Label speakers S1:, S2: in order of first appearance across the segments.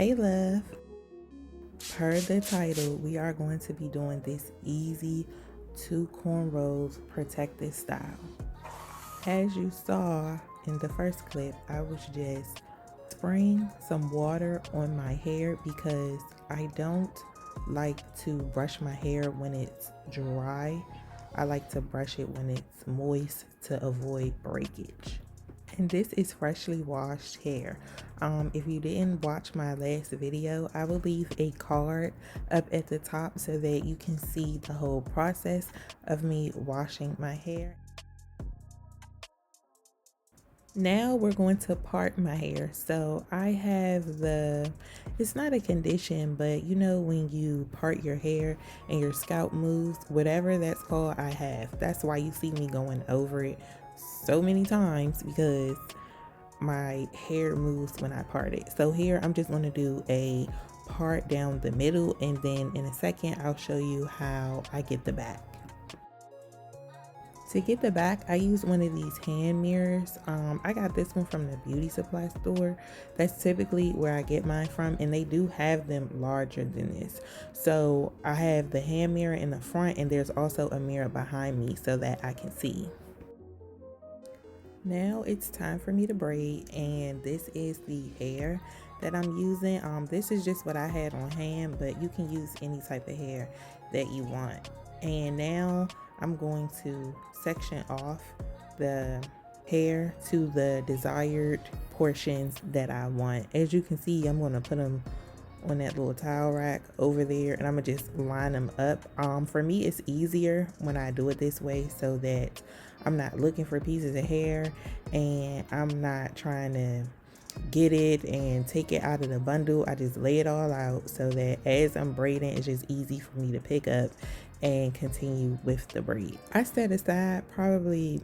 S1: Hey love, per the title, we are going to be doing this easy 2 cornrows protective style. As you saw in the first clip, I was just spraying some water on my hair because I don't like to brush my hair when it's dry. I like to brush it when it's moist to avoid breakage. And this is freshly washed hair. If you didn't watch my last video, I will leave a card up at the top so that you can see the whole process of me washing my hair. Now we're going to part my hair. So I have it's not a condition, but you know when you part your hair and your scalp moves, whatever that's called, I have. That's why you see me going over it so many times, because my hair moves when I part it. So here I'm just going to do a part down the middle, and then in a second I'll show you how I get the back. To get the back, I use one of these hand mirrors. I got this one from the beauty supply store. That's typically where I get mine from, and they do have them larger than this. So I have the hand mirror in the front, and there's also a mirror behind me so that I can see. Now it's time for me to braid, and this is the hair that I'm using. This is just what I had on hand, but you can use any type of hair that you want. And now I'm going to section off the hair to the desired portions that I want. As you can see, I'm going to put them on that little towel rack over there, and I'm gonna just line them up. For me, it's easier when I do it this way so that I'm not looking for pieces of hair and I'm not trying to get it and take it out of the bundle. I just lay it all out so that as I'm braiding, it's just easy for me to pick up and continue with the braid. I set aside probably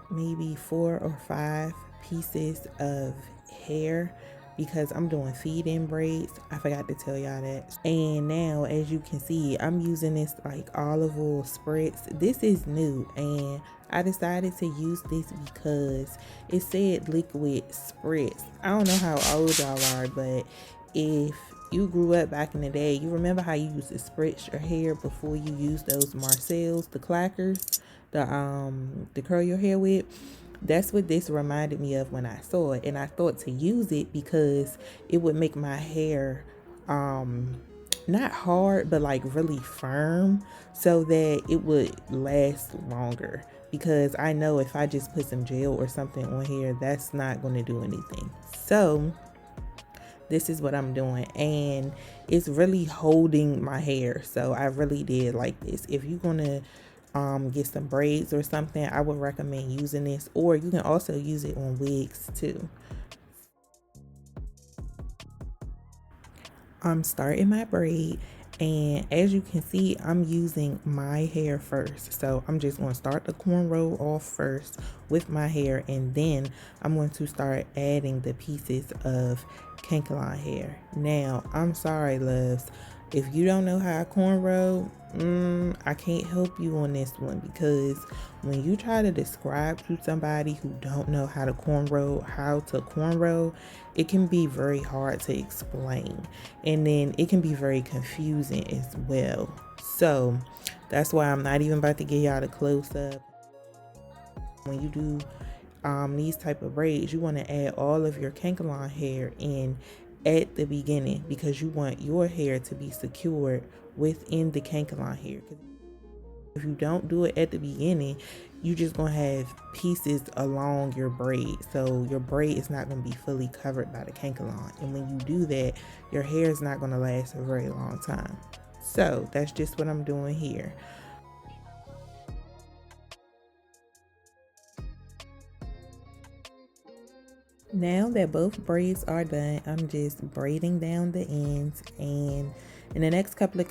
S1: maybe 4 or 5 pieces of hair because I'm doing feed-in braids. I forgot to tell y'all that. And now, as you can see, I'm using this like olive oil spritz. This is new, and I decided to use this because it said liquid spritz. I don't know how old y'all are, but if you grew up back in the day, you remember how you used to spritz your hair before you used those Marcells, the clackers, to curl your hair with. That's what this reminded me of when I saw it, and I thought to use it because it would make my hair not hard but like really firm so that it would last longer, because I know if I just put some gel or something on here, that's not going to do anything. So this is what I'm doing, and it's really holding my hair. So I really did like this. If you're gonna get some braids or something, I would recommend using this, or you can also use it on wigs too. I'm starting my braid, and as you can see, I'm using my hair first. So I'm just going to start the cornrow off first with my hair, and then I'm going to start adding the pieces of Kankalon hair. Now, I'm sorry, loves, if you don't know how to cornrow, I can't help you on this one, because when you try to describe to somebody who don't know how to cornrow, it can be very hard to explain, and then it can be very confusing as well. So that's why I'm not even about to give y'all the close-up. When you do these type of braids, you want to add all of your Kankalon hair in at the beginning, because you want your hair to be secured within the Kankalon hair. If you don't do it at the beginning, you just gonna have pieces along your braid, so your braid is not gonna be fully covered by the Kankalon, and when you do that, your hair is not gonna last a very long time. So that's just what I'm doing here. Now that both braids are done, I'm just braiding down the ends, and in the next couple of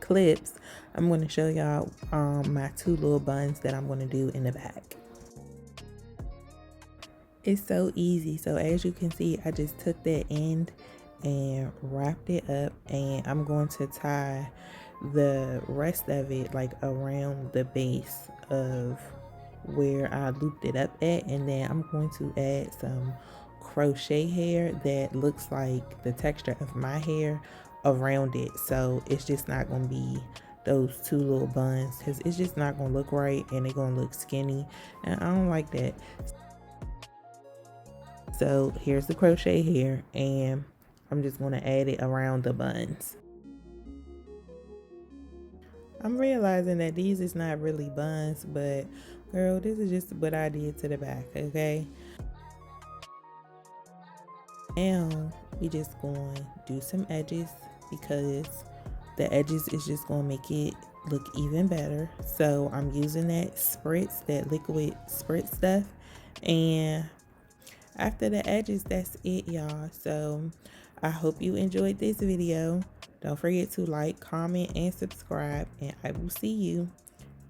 S1: clips, I'm going to show y'all my 2 little buns that I'm going to do in the back. It's so easy. So as you can see, I just took that end and wrapped it up, and I'm going to tie the rest of it like around the base of where I looped it up at, and then I'm going to add some crochet hair that looks like the texture of my hair around it. So it's just not going to be those two little buns, because it's just not going to look right and they're going to look skinny. And I don't like that. So here's the crochet hair, and I'm just going to add it around the buns. I'm realizing that these is not really buns, but girl, this is just what I did to the back, okay? Now we just going to do some edges, because the edges is just going to make it look even better. So I'm using that spritz, that liquid spritz stuff, and after the edges, that's it, y'all. So I hope you enjoyed this video. Don't forget to like, comment, and subscribe, and I will see you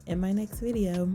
S1: in my next video.